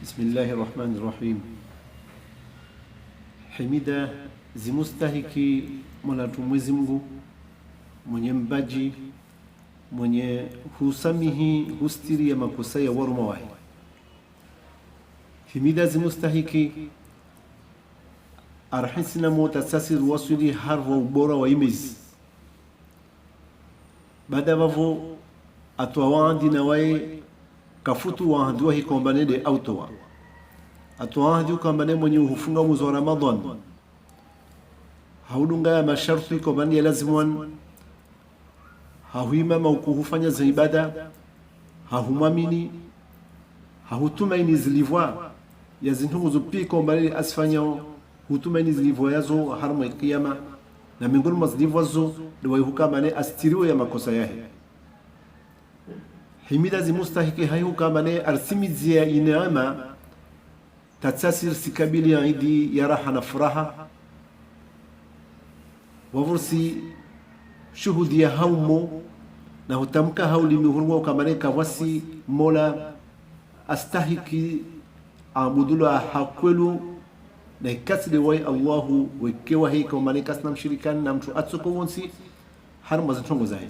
Bismillahi rahmani rahim. Himida zimustahiki Mola Mwenyezi Mungu mwenye mbaji, mwenye husamihi hustiri ya makosa ya waruma wahi. Himida zimustahiki arhisina mutasasir wasuli harwa ubora wa imezi. Baada wavo atwawandi na wae kafutu wahandiwa hikombane de autowa atwahandi ukambane mwenye uhufunga mwezi wa Ramadhan haudunga ya masharti hikombane ya lazimwan hahuima maukuhufanya za ibada hahumamini hahutumaini zilivwa ya zintungu zupi hikombane asfanya hutumaini zilivwa yazo harmu ya kiyama na miongoni mwa zilivwa zo liwa hukambane astiriwa ya makosa yahe. Himida zimustahiki hayu kamane arsimizia ineama tatsasir sikabili ya idi ya raha na furaha wavursi shuhudi ya haumo na hutamka hauli mihurwa kamane kawasi mola astahiki abudula hakwelu na ikasli wai Allahu wekewa hii kamane kasna mshirikani na mtu atsuko wonsi harma zitongo zahi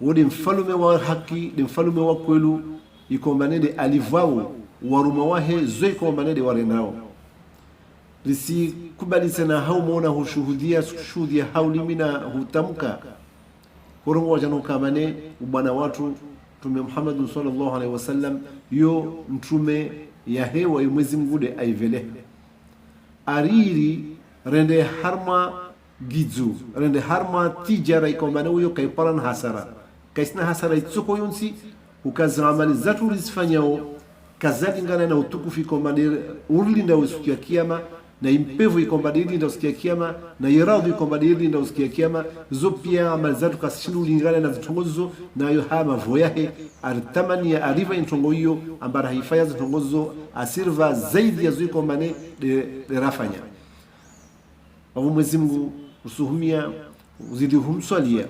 wodi mfalume wa haki de mfalume wa kwelu ikombane de alivao waruma wahe zoi kombane de warenao lisi kubali sana hau mona hushuhudia hauli mina hutamka horongo wajano kamane ubana watu tume Muhammad sallallahu alaihi wasallam yo mtume ya hewa Mwenyezi Mungu de aivele ariri rende harma gizu rende harma tijara ikombane uyo kaiparan hasara kaisna hasara itsuko yonsi ukaza amali zatu rizifanyao kazali ngana na utukufu ikombane urlinda usiku ya kiyama na impevu ikombane ilinda usiku ya kiyama na iradhi ikombane ilinda usiku ya kiyama zo pia amali zatu kasishindu ulingana na zitongozo na yo hama voyahe aritamani ya ariva intongo hiyo ambara haifaya zitongozo asirva zaidi ya zo ikombane de rafanya wavu Mwenyezi Mungu usuhumia uzidi humswalia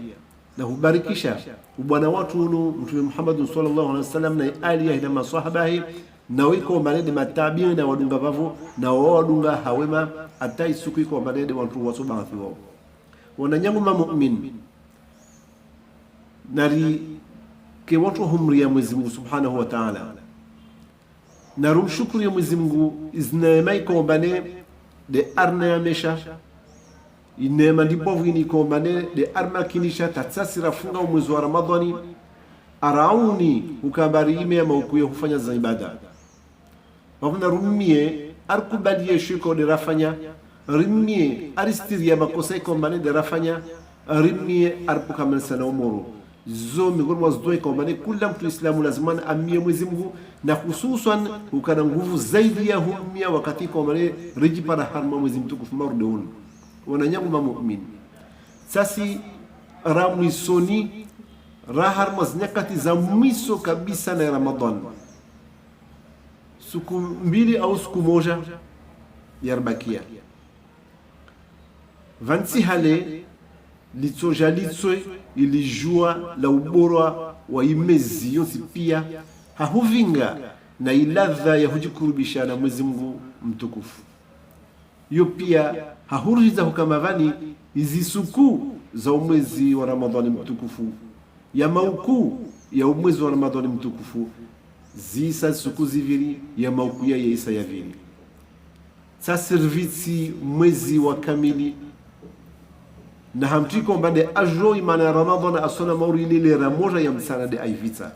na hubarikisha ubwana watu unu mtume Muhammad sallallahu alaihi wasallam na alihi na masahabahi na wiko manede matabiina na wadunga vavu na wadunga hawema atai siku iko manede watu wasobafi wao wananyangu mu'min nari ke watu humri ya Mwenyezi Mungu subhanahu wa ta'ala na rumshukuru ya Mwenyezi Mungu iznamai ko bane de arna ya mesha inema ndipovu ini kombane de arma kinisha tatsasira funga mwezi wa Ramadhani arauni ukabari ime ama ukuye hufanya za ibada wafuna rumie arkubalie shiko de rafanya rimie aristiri ya makosa ikombane de rafanya rimie arpukamel sana umuru zo migoni wazdoi kombane kula mtu islamu lazimana amie Mwenyezi Mungu na hususan ukana nguvu zaidi ya humia wakati kombane rijipara harma Mwenyezi mtukufu marudeunu wananyangu mu'min sasi ramwisoni rahar maznyakati za mwiso kabisa na Ramadhan siku mbili au siku moja yarbakia vansi hale litsoja litswe ilijua la ubora wa imezi yonsi pia hahuvinga na iladha ya hujikurubisha na Mwenyezi Mungu mtukufu yo pia hahuriza hukamavani izisuku za umwezi wa Ramadhani mtukufu ya mauku ya umwezi wa Ramadhani mtukufu zisa suku ziviri ya mauku ya isa ya viri sa servisi mwezi wa kamili na hamtiko mbande ajo imana ya Ramadhani asona mauri lile ramoja ya msana de aivita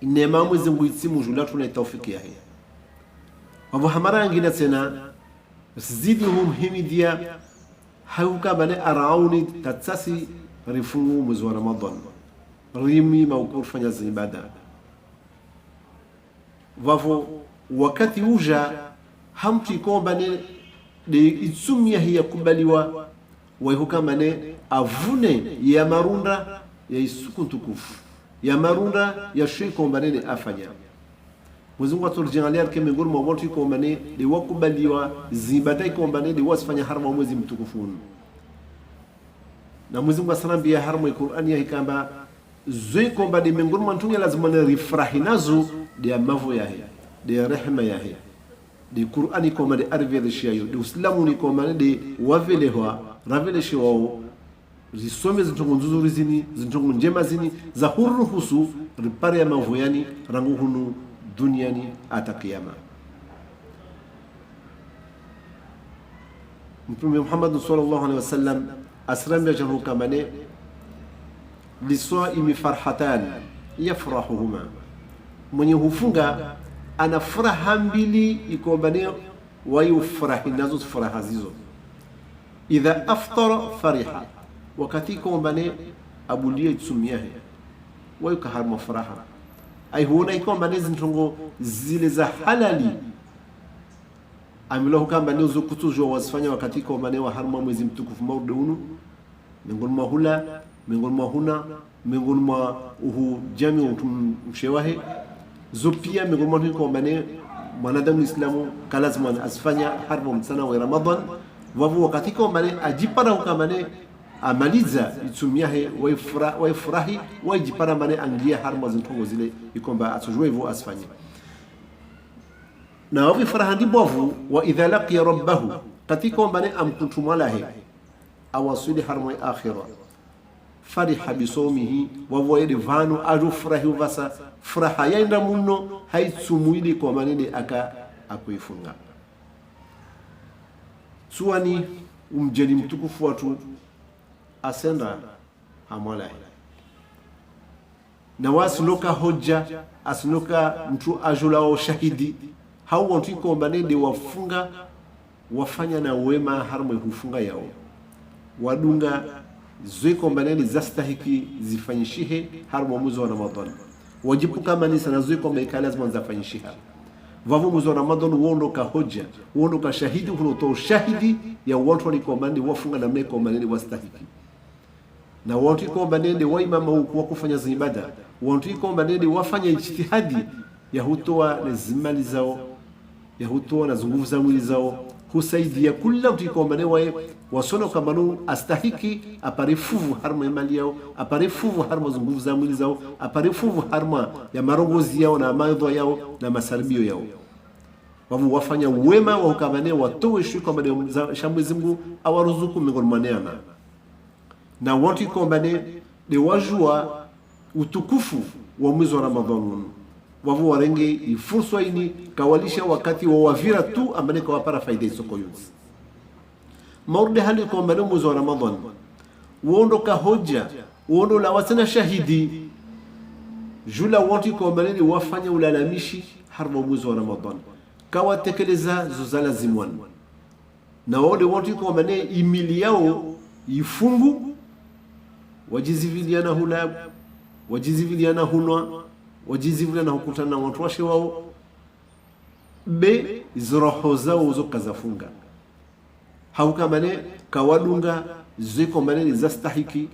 inema mwezi nguitimu julatu na taufiki ya hii wabu hamara angina tena zidi humhimidia hauka bane arauni tatsasi rifungu mwezi wa Ramadhan rimi maukur fanya za ibada wavo wakati uja hamtu iko bane de itsumia hiya kubaliwa waihuka bane avune ya marunda ya isuku tukufu ya marunda ya shiko bane de afanya Mwenyezi Mungu aturjalia kama miongoni mwa watu iko mbane de wakubaliwa zibada iko mbane de wasifanya harma mwezi mtukufu na Mwenyezi Mungu asanambia harma Qur'ani ya hikamba zoi ko mbane miongoni mwa tunga lazima na rifrahi nazo de amavo yahe de rehma yahe de qur'ani ko made arvele shiayo de islamu ni ko mane de wavele wa ravele shiwao zisome zintongo nzuri zini zintongo njema zini za huruhusu ripare ya mavoyani rangu hunu duniani ata kiyama. Mtume Muhammad sallallahu alaihi wasallam asramya jahu kamane lisaimi farhatan yafrahuhuma, mwenye hufunga ana furaha mbili ikombane wayufurahi nazo furaha zizo. Idha aftara fariha, wakati ikombane abulia itsumiyahe wayukaharma furaha ay huona ikombane zintongo zile za halali amilahu kamba nizo kutujwa wasifanya wakati ikombane wa harma mwezi mtukufu maudunu miongoni mwa hula miongoni mwa huna miongoni mwa uhu jami mshewahe zopia miongoni mwa ikombane mwanadamu islamu kalazima asifanya harma msana wa Ramadhan wavu wakati ikombane ajipara hukamane amaliza itumiahe waifurahi wajipara mane angia harma zintongo zile ikomba atujwe hivyo asifanye na wavi furaha ndibovu. Wa idha laqiya rabbahu, katika mbane amkuntumalahe awasili harma akhira fariha bisawmihi wavu yede vanu aju furahi vasa furaha yaenda muno haitsumuili kwa manene aka akuifunga suani umjeli mtukufu watu asenda amwalahi na wasiloka hoja asiloka mtu ajulao shahidi hao watu ikombane de wafunga wafanya na wema harma hufunga yao wadunga zoikombane de zastahiki zifanyishihe harma mwezi wa Ramadhan wajibu kama ni sana zoikombane lazima zafanyishiha vavu mwezi wa Ramadhan uondoka hoja uondoka shahidi unotoa shahidi ya watu walikombane wafunga na mnekombane wastahiki na watu ikombane de waimama huku wakufanya ibada watu ikombane de wafanya ijtihadi ya hutoa na zimali zao ya hutoa na nguvu za mwili zao husaidia kila mtu ikombane wae wasona kambano astahiki aparefuvu harma mali yao aparefuvu harma nguvu za mwili zao aparefuvu harma ya marongozi yao na maadha yao na masarbio yao wavu wafanya wema wa ukambane watoe shuka mbane za Mwenyezi Mungu awaruzuku miongoni mwa neema na watu ikombane de wajua utukufu wa mwezi wa Ramadhani wavu warenge fursa ini kawalisha wakati wa wavira tu ambane kawapara faida isoko yunzi maurde hali ikombane mwezi wa Ramadhani uondoka hoja uondo la wasana shahidi jula watu ikombane wafanya ulalamishi harma mwezi wa Ramadhani kawatekeleza zuzala zimwan na wale watu ikombane imili yao ifungu wajiziviliana hula wajiziviliana hunwa wajiziviliana hukutana na watu washe wao be zroho zao zokazafunga haukamane kawadunga zikombane zastahiki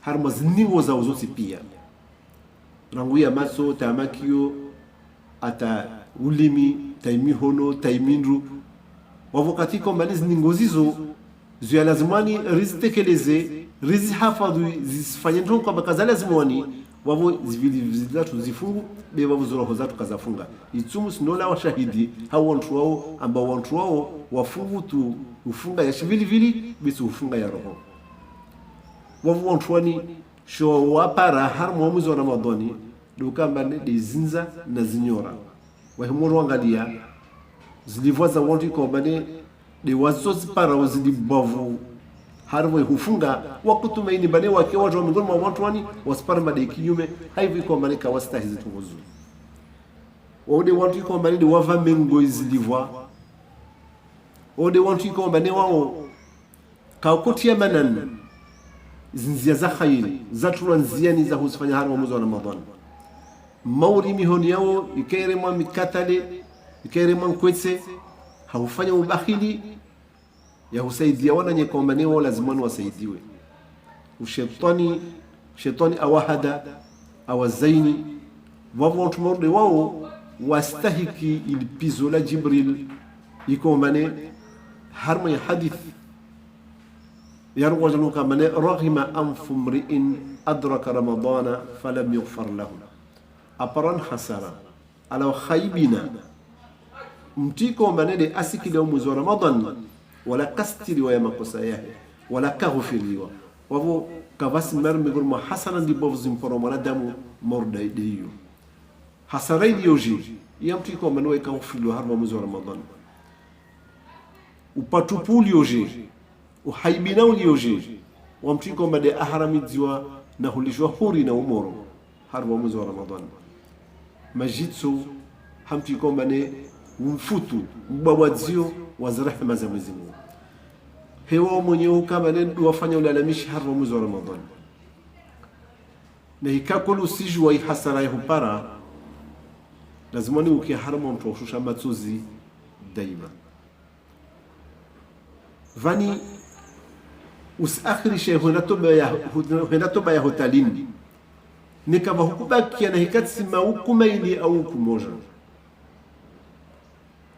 harma ziniwo zao zote pia rangu ya maso tamakio ata ulimi taimihono taimindru wavu katika mbali ziningozizo zuya lazimani rizitekeleze rizi hafadhu zifanye ntongo kwa bakaza lazimani wavu zilatu zifungu be wavu zoroho zatu kazafunga itumu sinola wa shahidi hao wantu wao ambao wantu wao wafungu tu ufunga ya shivili vili bisu ufunga ya roho wavu wantu wani sho wapara harmo mwezi wa Ramadhani dukamba de zinza na zinyora wahimuru wangalia zilivwaza wantu ikombane de wazozi para wazidi bavu harwe hufunga wakutumaini bane wake watu wa miongoni mwa watu wani wasipara made kinyume haivi ikombane kawasta hizi tunguzu wode wantu ikombane de wava mengo zilivwa wode wantu ikombane wao kawakotia manan zinzia za khayri za tulanziani za husifanya harwa mwezi wa Ramadhani mauri mihoni yao ikaire mwa mikatale ikaire mwa kwetse haufanya ubakhili ya husaidia wana nyekombane wao lazima wasaidiwe shetani awahada awazaini wavu watu morde wao wastahiki ilipizo la Jibril ikombane harma ya hadith yarwa januka mane raghima anfu mri'in adraka ramadana falam yughfar lahu aparan hasara ala khaybina mtiko manede asikile mwezi wa Ramadhan wala kastiriwa ya makosa yake wala kaghfiriwa wavo kavasi mer migor ma hasana ndi bovzi mporo mwanadamu morda hiyo hasara iliyoji ya mtiko manwe kaghfiriwa harba mwezi wa Ramadhan upatupu ulioje uhaibina ulioje wa mtiko made aharamidziwa na hulishwa huri na umoro harba mwezi wa Ramadhan majitsu hamtiko mane umfutu mbabadzio wa rehema za Mwenyezi Mungu hewa mwenyewe kama ndio wafanya ulalamishi harba mwezi wa Ramadhan na ikakulu sijua ihasara yahupara lazima ni ukiharama mtoshusha matsuzi daima vani usakhirishe hunda toba ya hotalini nikava hukubakia na hikatsima hukumaili au hukumoja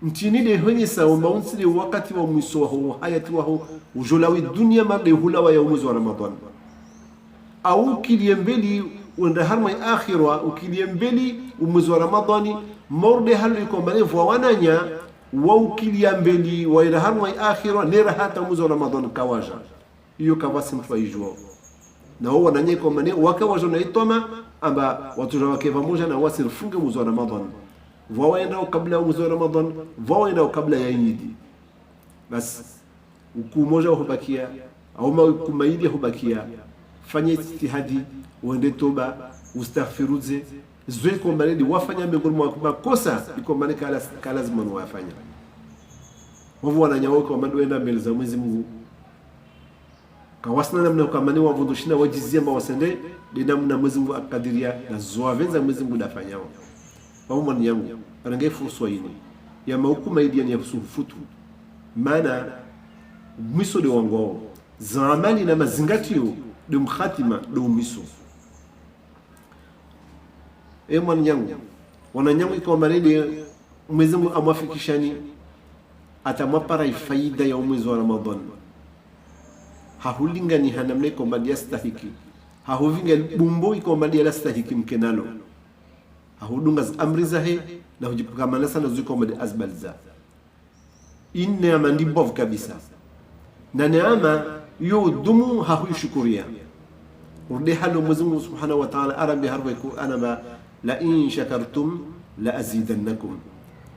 mtinide hwenye saomba unsile wakati wa mwiso waho hayati waho ujolawi dunia marde hulawa ya mwezi wa Ramadhan au kiliembeli wenda harma akhirwa ukiliembeli mwezi wa Ramadhani morde halu ikombalevu wa wananya wa ukiliembeli wa ila harma akhirwa nera hata mwezi wa Ramadhan kawaja hiyo kavasi mtu waijua na wao wananya ikombane wakawaja na itoma amba watu wake pamoja na wasirifunge mwezi wa Ramadhan waenda kabla ya mwezi wa Ramadhan waenda kabla ya Eid bas ukumoja hubakia au kumaidi hubakia fanya ijtihadi uende toba ustaghfiruze zoe kombane wafanya miongoni mwa makosa ikombane kala lazima wafanya wao wananyaoka wamandoenda mbele za Mwenyezi Mungu kawasna namna kombane wavundushina wajizia wasende dinamna Mwenyezi Mungu akadiria na zoavenza Mwenyezi Mungu dafanyao wao yangu anange fursa hii ya mahukuma idia ni ya kusufutu maana mwiso de wango zamani na mazingatio de mkhatima de mwiso yangu wananyangu iko marede Mwenyezi Mungu amwafikishani atamwapara faida ya mwezi wa Ramadhan hahulingani hanamne kwamba yastahiki hahuvinga bumbo iko mbali yastahiki mkenalo hahudunga amri zahe na hujipukamana sana zuko mbali azbalza inna mandi bov kabisa na neema yudumu hahuishukuria urde halu Mwenyezi Mungu Subhanahu wa Ta'ala arabi harbiku ana la in shakartum la azidannakum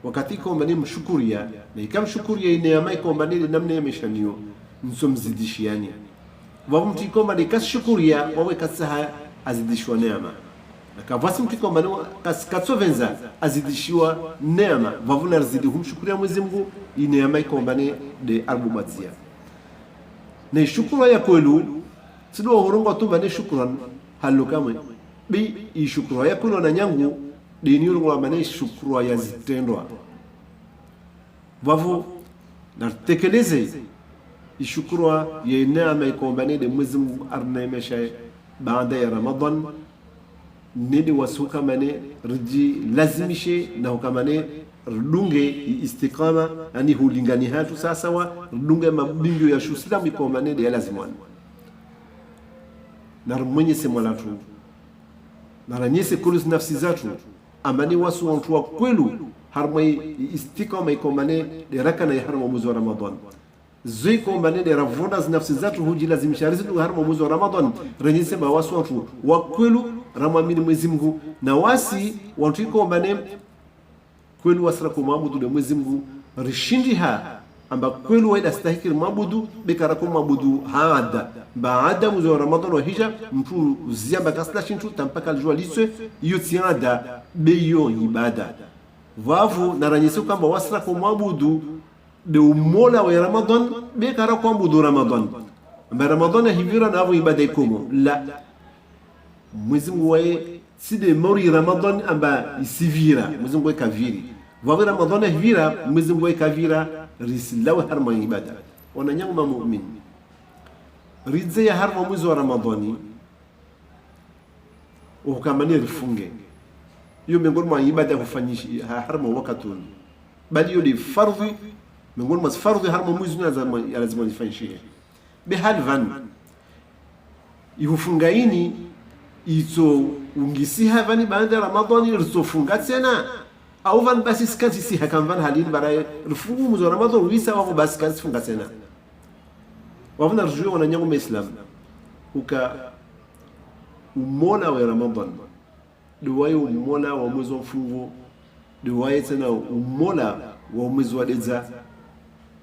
wakati ko mbali mshukuria na ikamshukuria neema iko mbali namna yameshanio nsomzidishiani wamti kwamba nikashukuria wawe kasaha azidishwa neema na kavasi mtu kwamba katsovenza azidishiwa neema wavuna zidi humshukuria Mwenyezi Mungu neema kwamba ni de arbumazia na shukura ya kwelu sido horongo tu bane shukran halu kamwe bi ishukura ya kwelu na nyangu dini urwa bane shukura ya zitendwa wavu na tekeleze ishukura ya neema ikombane de Mwenyezi Mungu arnemesha baada ya Ramadhan nidi wasuka mane riji lazimishe na hukamane rudunge istiqama yani hulingani hatu sasa wa rudunge mabingo ya Islam ikombane de lazimwan na mwenyezi mwalatu na ranyese kulus nafsi zatu amani wasu wantu wa kwelu harmai istiqama ikombane de rakana ya harma mwezi wa Ramadhan zui kombane de ravonda nafsi zatu hujilazimisha riziki harma mwezi wa Ramadhan ranyese ba wasu wantu wa kwelu ramamini Mwenyezi Mungu na wasi wantu ikombane kwelu wasra kumwabudu de Mwenyezi Mungu rishindiha amba kwelu waida stahiki mabudu bekara ko mabudu haada baada mwezi wa Ramadhan wa hija mtu ziamba kasla shintu tampaka aljua liswe iyo tiada beyo ibada vavu na ranyese kwamba wasra kumwabudu de umola wa Ramadhan bekara ko mabudu Ramadhan amba Ramadhan hivira na avu ibada ikomo la Mwenyezi Mungu wae side mori Ramadhan amba isivira Mwenyezi Mungu kaviri vavu Ramadhan hivira Mwenyezi Mungu kavira risilawa harma ibada wananyama mu'min ridze ya harma mwezi wa Ramadhani ukamani rifunge hiyo miongoni mwa ibada kufanyishi harma wakatun bali hiyo ni fardhi miongoni mwa fardhi harma mwezi lazima nifanyishie behal van ihufungaini ito ungisiha vani baada ya Ramadhani rizofunga tena au van basi skansi si hakan halin barai rufungu mwezi wa Ramadhani wisa wao basi kazi funga tena wavuna rujua wananyangu Islam uka umola wa Ramadhani duwaye umola wa mwezi wa mfungo duwaye tena umola wa mwezi wa Deza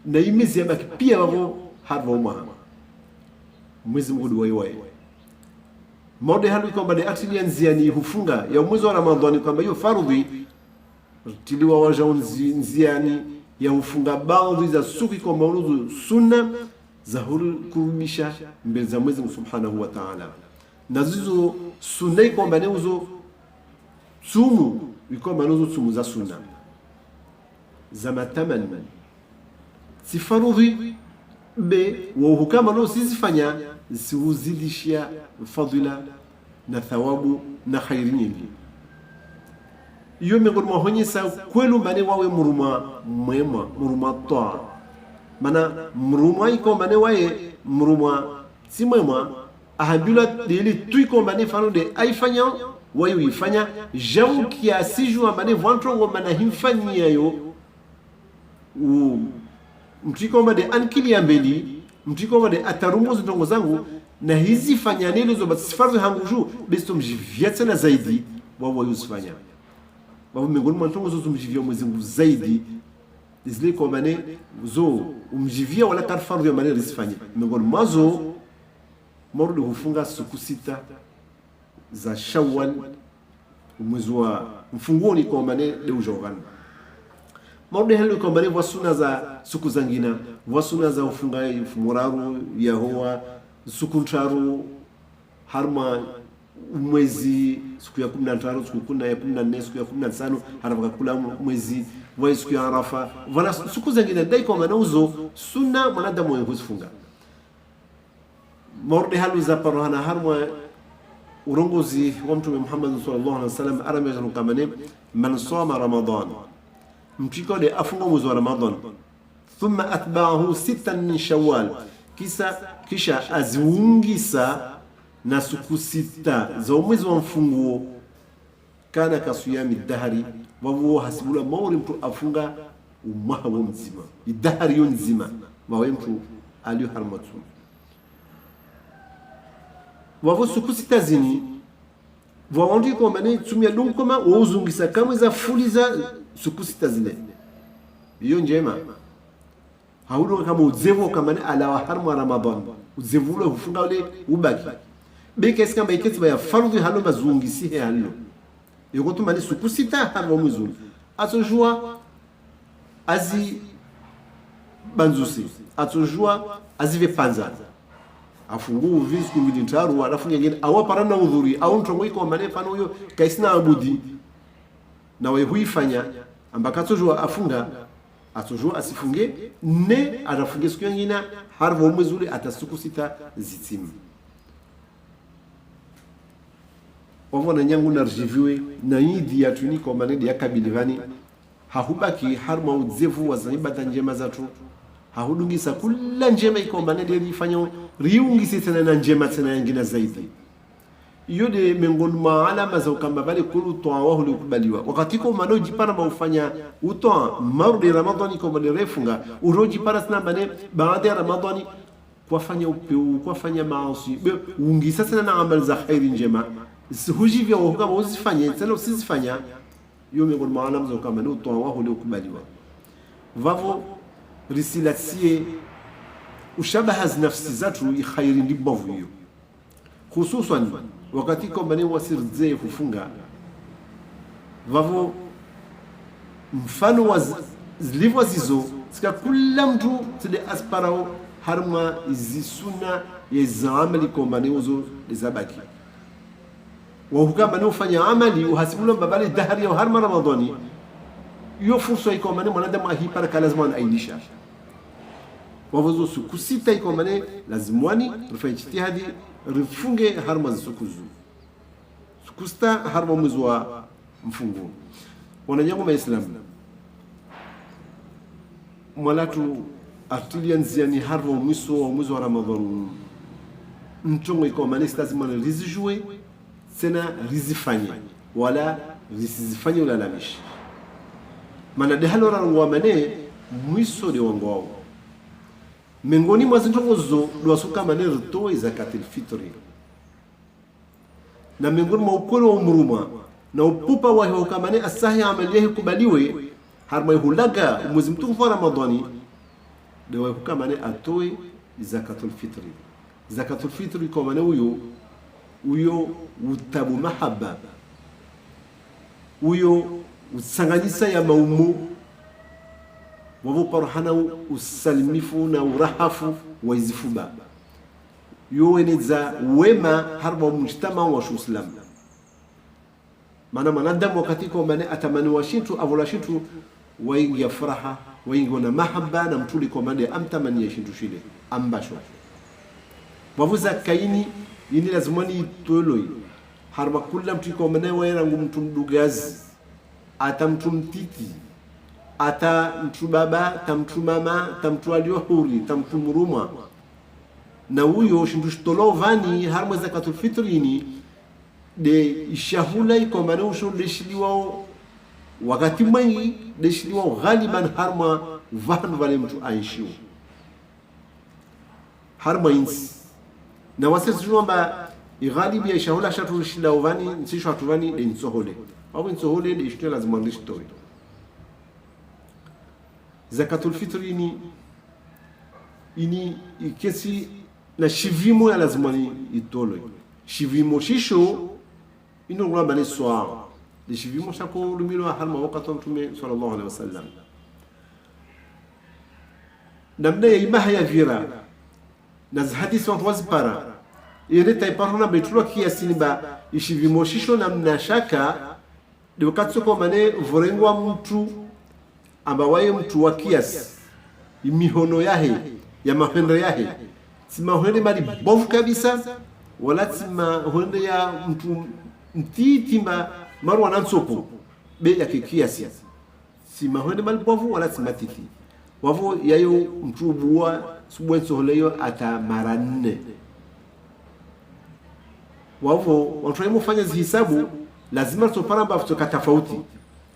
na imizi yabaki pia wao harva umaha mwezi mgudu wae maude halu kwamba de atili nziani hufunga ya mwezi wa Ramadhani kwamba hiyo fardhi tiliwa waja nziani ya hufunga baadhi za suki kwa mauludu sunna za kurudisha mbele za Mwenyezi Mungu Subhanahu wa Ta'ala na zizo sunna kwamba ne uzo sumu kwamba ne uzo sumu za sunna za mataman si fardhi be wa hukama no sizifanya siuzidishia fadhila na thawabu na khairi nyingi iyo miongoni mwa honyesa kwelu mbane wawe muruma mwema muruma toa mana muruma iko mbane wae muruma si mwema ahambila dili tuiko mbane fano de aifanya wayo ifanya jau kiasi jua mbane vantrongo mbana himfanyia yo mtiko de ankili ya mbeli mtiko de atarumuzi ndongo zangu na hizi fanya nilo zo basifardhi hangu juu besto mjivia tena zaidi wao yusifanya wao miongoni mwa ndongo zo mjivia Mwenyezi Mungu zaidi zile kwa maana zo umjivia wala karfardhi ya maana risifanya miongoni mwazo morudi hufunga siku 6 za Shawwal mwezi wa mfungoni kwa maana leo jogani maude helu kwa mbele wa sunna za siku zangina wa sunna za ufungai muraru yahoa siku ntaru harma mwezi siku ya 15 siku ya 14 siku ya 15 haraka kula mwezi wa siku ya Arafa wala siku zangina dai kwa manauzo sunna mwanadamu yufunga maude helu za parohana harma urongozi wa Mtume Muhammad sallallahu alaihi wasallam arame janu kamane man sama Ramadan mtiko de afunga mwezi wa Ramadhan thumma atba'ahu 6 min Shawwal kisha aziungisa na siku 6 za mwezi wa mfunguo kana kasuyami dahari wawo hasibula mauri mtu afunga umwaha wa mzima idahari yo nzima wawe mtu aliyo harmatu wawo siku 6 zini waondi kwa mane tumia lunkoma wauzungisa kama za fuliza siku 6 zile hiyo njema haudo kama uzevu kama ni ala wa harmu Ramadhan uzevu ule hufunga ule ubaki bekesi kama iketi ya fardhi halo mazungisi he halo yuko tumani siku 6 hapo mwezi atojua azi banzusi atojua azive panza afungu visku vidintaru alafu nyingine awapara na udhuri au ntongo iko manefano huyo kaisina abudi na wewe huifanya ambaka atojua afunga atojua asifunge ne atafunge siku nyingine harvo mwezi ule atasiku 6 zitimu wavona nyangu na rjiviwe na yidi ya tuniko manedi ya kabilivani hahubaki harma udzevu wa zaibata njema zatu hahudungisa kula njema iko manedi yifanya riungisi tena na njema tena nyingine zaidi yode miongoni mwa alama za kama bali kulu toa wao likubaliwa wakati kwa mano jipara maufanya utoa marudi Ramadhani kwa bali refunga uroji para sana bane baada ya Ramadhani kufanya upeu kufanya maasi ungisa tena na amali za khairi njema huji vya kama usifanye tena usifanya yo miongoni mwa alama za kama no toa wao likubaliwa vavo risilatie ushabaha nafsi zatu khairi ndibovu hiyo hususan wakati kwamba ni wasirze kufunga vavo mfano wa zilivyo zizo sika kila mtu tide asparao harma izisuna ya amali kwamba ni uzo lizabaki wa hukama ni ufanya amali uhasibulo babali dahari ya harma Ramadhani hiyo fursa iko maana mwanadamu ahipara kalazima ainisha wavuzo siku 6 iko maana lazimwani rufanye ijtihadi rifunge harma zisukuzu siku 6 harma mwezi wa mfungo wananyango maislamu mwalatu artilianziani harma mwiso wa mwezi wa Ramadhan mtongo iko maana lazima rizijue tena rizifanye wala risizifanye ulalamishi mana de halora ngwa mane mwiso de wango miongoni mwa zintongozo lwasuka mane rutoi zakatul fitri na miongoni mwa ukweli wa umruma na upupa wa hiyo kamane asahi amali yake kubaliwe harma hulaga mwezi mtukufu wa Ramadhani ndio kamane atoe zakatul fitri. Zakatul fitri kwa maana huyo utabu mahaba, huyo usanganyisa ya maumu wavu parhana usalimifu na urahafu wa izifuba yoweneza wema harba mujtama wa shuslam maana manadamu wakati kwa maana atamani washintu avola shintu waingi ya furaha waingi na mahaba na mtuli kwa maana amtamani ya shintu shile ambasho wavuza kaini ini lazimani toloi harba kula mtu kwa maana waerangu mtu mdugazi ata mtu mtiti ata mtu baba tamtu mama tamtu aliohuri tamtu muruma na huyo shindu shtolovani harma zakatul fitrini de ishahula iko maana usho deshiliwa wakati mwingi deshiliwa ghaliban harma vanu vale mtu aishiwa harma insi na wasisi kwamba ighalibi ya ishahula shatu shilaovani nsisho hatuvani de nsohole au nsohole de ishto lazima ndishtoe zakatul fitri ini ikesi na shivimo ya lazimani itolo shivimo shisho ino ngamba ni swaa de shivimo shako lumilo harma wakati mtume sallallahu alaihi wasallam namna ya imaha ya vira na hadisi wa wazipara ile taiparona betulwa kiasi ni ba ishivimo shisho namna shaka de wakati kwa mane vorengwa mtu amba wae mtu wa kiasi imihono yahe ya mahendo yahe sima hende mali bovu kabisa wala sima hende ya mtu mtitima maru wanansopo be ya kiasi sima hende mali bovu wala sima titi wavu yayo mtu buwa subwenso holeyo ata mara 4 wavu watu fanya hisabu lazima tupara mbafu tofauti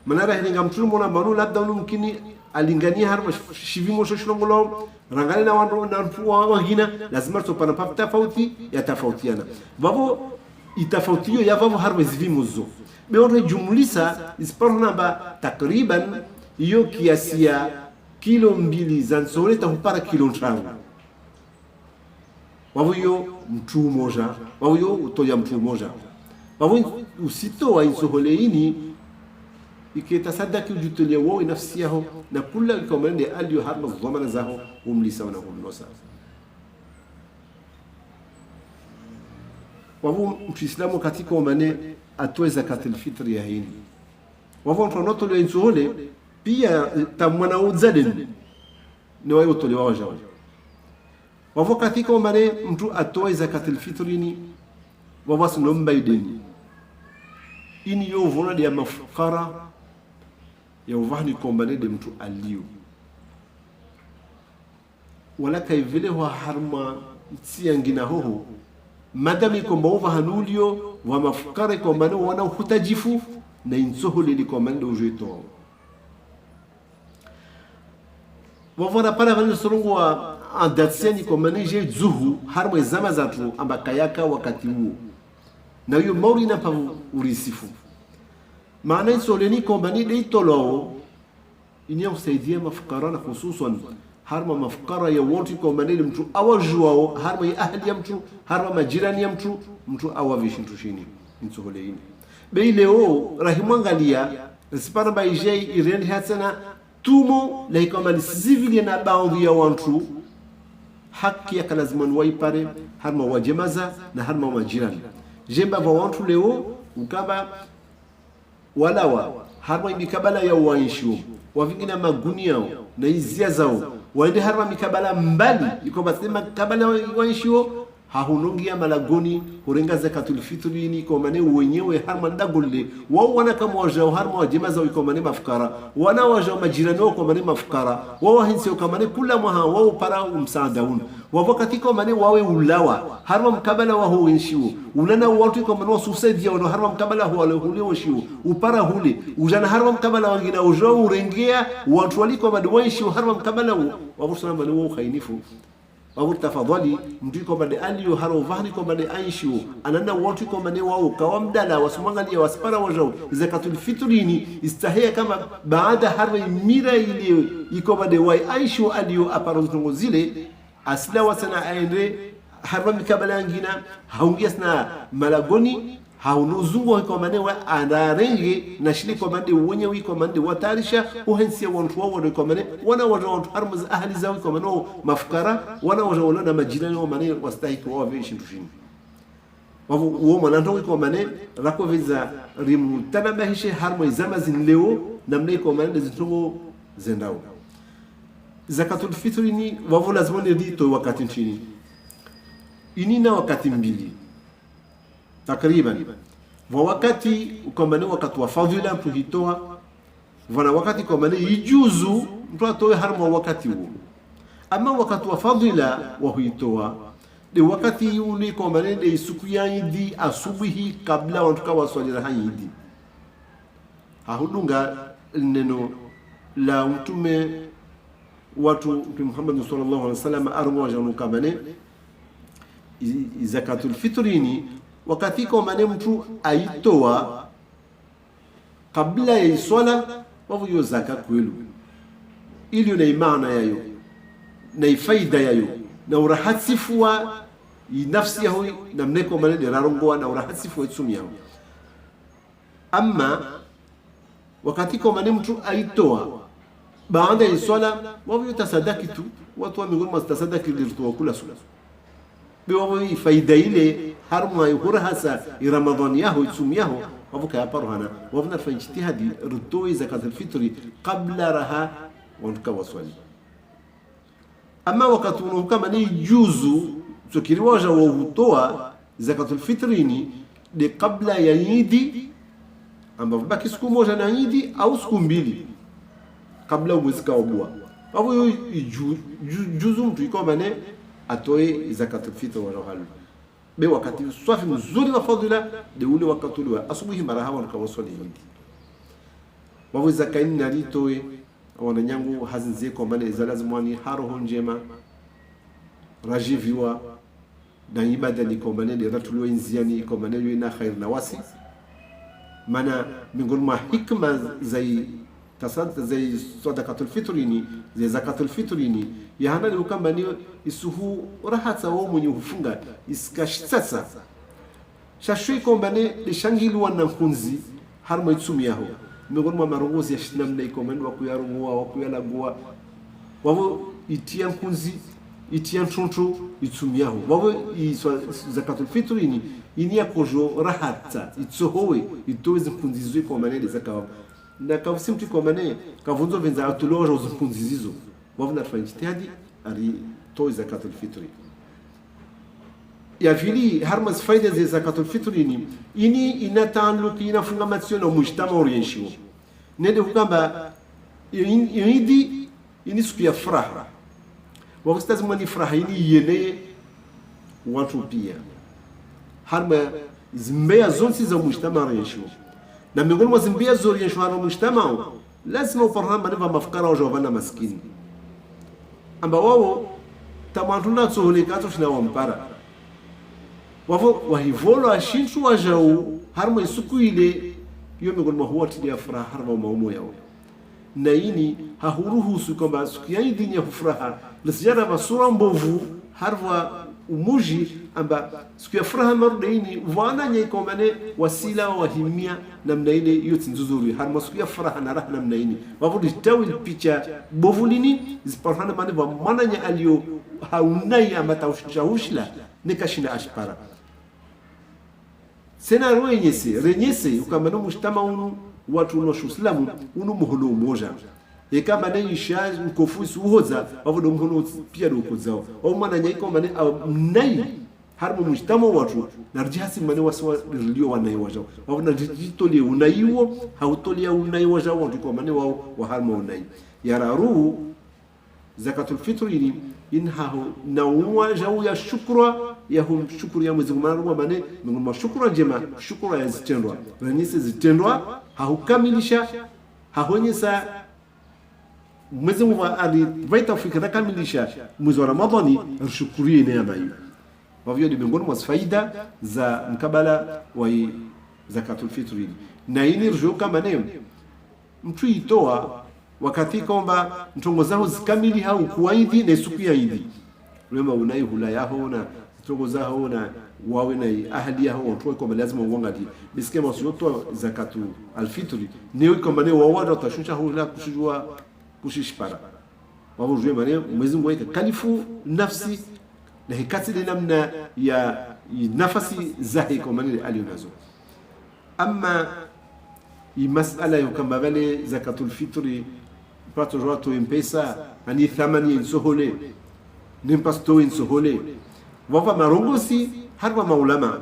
manara hilinga mtu mona manu labda mumkini alingania harma shivimo shoshongolo rangale na wandu na mtu wengine lazima tupana pa tofauti ya tofautiana vavo itafautiyo ya vavo harma zivimuzo beone jumlisa isparna ba takriban hiyo kiasi ya kilo 2 za nsoleta hupara kilo 5 wavo hiyo mtu mmoja wavo hiyo utoya mtu mmoja wavo usitoa insoholeini ikitasadaki ujitulia wao nafsi yao na kula ikomende alio harma dhamana zao umlisa na umnosa wavu muislamu katika umane atoe zakatul fitri ya hini wavu mtonoto leo insuhole pia tamwana uzalen ni wao tolewa wajao wavu katika umane mtu atoe zakatul fitri ni wawasu nomba ideni ini yo vona ya mafukara ya uvahni kombane de mtu aliyo wala kaivile wa harma tsiangina hoho madami komba uvahanulio wa mafukara kombane wana hutajifu na insohole li kombane ujeto wavona para vani sorongo wa andatsiani kombane je zuhu harma zama zatu ambakayaka wakati huo na hiyo mauri na pa urisifu maana insoleni kombani de itolo inya usaidia mafukara na hususan harma mafukara ya wote kombani mtu awajua harma ya ahli ya mtu harma majirani ya mtu awavishi mtushini insoleini bei leo rahimwangalia sipana baije irene hatsana tumo la ikomali civil na baadhi ya watu haki ya kalazimani waipare harma wajemaza na harma majirani jemba wa watu leo ukaba walawa harma mikabala ya waishu wavingina magunia na izia zao waende harma mikabala mbali iko basema kabala waishu hahunungia malagoni hurenga zakatul fitri ni kwa maana wenyewe harma ndagolle wao wana kama wajao harma wajemaza kwa maana mafukara wana wajao majirani wao kwa maana mafukara wao hinsi kwa maana kula mwaha wao para msaadaun wao katika maana wawe ulawa harma mkabala wa huo inshiu ulana watu kwa maana susaidia wana harma mkabala huo ule inshiu upara hule ujana harma mkabala wengine ujao urengea watu waliko madwa inshiu harma mkabala wao sana wao khainifu wao tafadhali mtu kwa bade aliyo haro vahri kwa bade aishu ananda watu kwa bade wao kawamdala wasumangalia waspara wajao zakatul fitrini istahia kama baada harri mira ile iko bade wai aishu aliyo aparozo zile asla wasana aende harba mikabala ngina haungiasna malagoni haunuzungu kwa mane wa anarenge na shili kwa mande wenye wiko mande watarisha uhensia watu wao kwa mane wana watu harmuz ahli zao kwa mane mafukara wana watu na majirani wa mane wastahiki wao vishi tushini wao mwanando kwa mane rakoveza rimu tanabahishe harmo zama zinleo na mne kwa mane zitungo zendao zakatul fitri ni wao lazima ndito wakati nchini inina wakati mbili takriban wa wakati ukamane wakati wa fadhila tuhitoa wana wakati kamane ijuzu mtu atoe harma wakati huo ama wakati wa fadhila wa huitoa de wakati ule kamane de siku ya Idi asubuhi kabla watu waswali Idi hahudunga neno la mtume watu Muhammad sallallahu alaihi wasallam arwa janu kamane zakatul fitrini wakati kwa mane mtu aitoa kabla ya swala wavu yo zaka kwelu ili na imana yayo na faida yayo na urahatifu wa nafsi yao na mneko mane de rarongoa na urahatifu wa itsumi yao ama wakati kwa mane mtu aitoa baada ya swala wavu yo tasadaki tu watu wa migoma tasadaki lirtuwa kula sula bewa faida ile harma yuhura hasa ramadhani yaho itsumi yaho wavuka yaparuhana wavna fa ijtihadi rutoi zakatul fitri qabla raha wanka waswali ama wakati kama ni juzu tukiriwaja wa hutoa zakatul fitri ni de qabla ya Idi ambapo baki siku moja na Idi au siku mbili kabla mwezi kaobua hapo juzu mtu iko bane atoe zakatul fitr wa rohalu be wakati swafi mzuri wa fadhila de ule wakati ule asubuhi mara hawa nikawaswali Idi wapo zakaini nalitoe wananyangu hazinzie kwa maana za lazima ni haroho njema rajiviwa na ibada ni kwa maana de ratuliwa inziani kwa maana ina khair na wasi maana miongoni mwa hikma zai sadaqatul fitrini zai zakatul fitrini yahana ni kama ni isuhu rahata wao mwenye hufunga iskashitsa shashwe kwamba ni lishangilu wana kunzi harma itsumi yaho miongoni mwa marongozi ya shinamna ikomendo wa kuyarungua wa kuyalagua wao itia kunzi itia tonto itsumi yaho wao zakatul fitrini inia kojo rahata itsohowe itoze kunzi zwe kwa manene zakawa na kavsi mtu kwa maana kavunzo venza atuloja uzunzi zizo wavuna fajitihadi ari toy zakatul fitri ya vili harmas faida za zakatul fitri ni ini inataluki inafungamation na mujtama orienshio nende kukamba Idi ini siku ya furaha wakati mwani furaha ini yene watu pia harma zimbea zonsi za mujtama orienshio na miongoni mwa zimbia zuri ya shuhara mujtama lazima ufahamu maneva mafukara wajovana maskini amba wao tamantuna tsoholeka toshina wampara wavo wahivolo ashinshu wajao harma isuku ile yo miongoni mwa huwati ya furaha harma maumo yao na ini hahuruhusu kwamba siku ya Idi ya furaha lisijana masura mbovu harwa umuji amba siku ya furaha marudaini wana nye komane wasila wahimia namna ile yote nzuri harma siku ya furaha na raha namna ini wavudi tawil picha bovulini ziparhana mane wa mananya alio haunai amba taushaushla nikashina ashpara sena renyese ukamano mujtama unu watu no shuslamu unu muhulu moja kama ne isha mkofusi uhoza wavudo mhono pia dokozao au mwana nyai kwa mane nai harbu mujtama watu narjihasi mane waswa rilio wanaiwa jao wa na jitoli unaiwo hautolia unaiwa jao watu kwa mane wao wa harma unai yararu zakatul fitri ni inhahu na uwa jao ya shukra ya hum shukru ya mwezi manaru mane ngoma shukra jema shukra ya zitendwa ranisi zitendwa haukamilisha hahonyesa mwezi wa ali vaita fikra kamilisha mwezi wa ramadhani shukuri neema hiyo wavyo ni miongoni mwa faida za mkabala wa zakatul fitri na ini rjo kama ne mtu itoa wakati kwamba ntongo zao zikamili au kuaidhi na siku ya idi rema unai hula yao na ntongo zao na wawe na ahli yao watu kwa lazima uangalie bisikema usiotoa zakatul alfitri ndio kama ne wao watashusha hula kushujua kushishpara wavyo mane mwezi mweka kalifu nafsi na hikati ni namna ya nafasi zahi kwa manili alionazo ama masala yo kama vale zakatul fitri pato joato mpesa ani thamani insohole nimpasto insohole wafa marongosi harwa maulama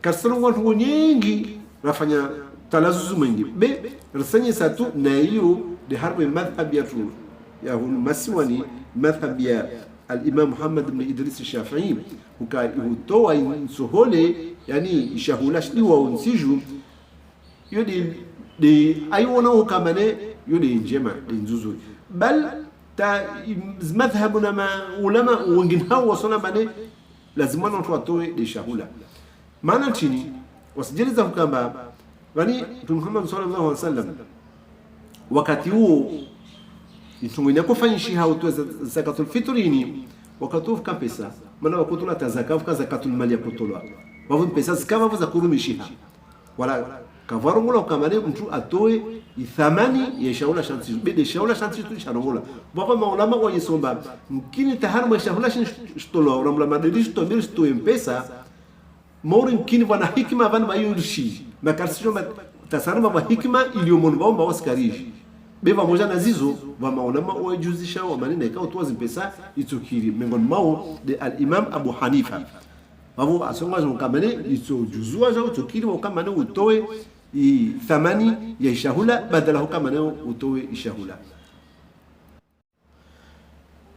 kasoro watu nyingi rafanya talazuzu mengi be rasanye satu na hiyo de harwa madhhab ya hun maswani madhhab ya الإمام محمد بن إدريس الشافعي وكتوى سهولة يعني يشهولاش لي ونسيجو يودي دي أيوانه كمان يودي إنجمع إنزوزو بل تا مذهبنا ما علماء وإنها وصلنا بني لازم أن نتوى دي شهولة ما نتشيني وسجلزه كما يعني محمد صلى الله عليه وسلم wakati huo itungwenya kufanyisha hautu zakatul fitrini wakati ufika pesa maana wakati la zakafu zakatul mali ya kutolewa wavu pesa zikava za kurumisha wala kavarungola kama ne mtu atoe thamani ya shaula shanti bide shaula shanti tu sharongola baba maulama wa yisomba mkini tahar ma shaula shtolo ramla madirish to mir sto pesa morin kini wana hikma van mayurshi makarsijo tasarma wa hikma iliyomonba waskarishi beba moja na zizo wa maulama wajuzisha wa maneno ikawa tuwazi pesa itukiri miongoni mao de al-Imam Abu Hanifa wao asonga kamane itujuzua zao tukiri wa kamane utoe thamani ya shahula badala kamane utoe shahula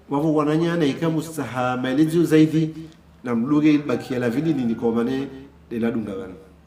wao wananyana ikamustaha maelezo zaidi na mluge bakia la vili ni komane de la dungawana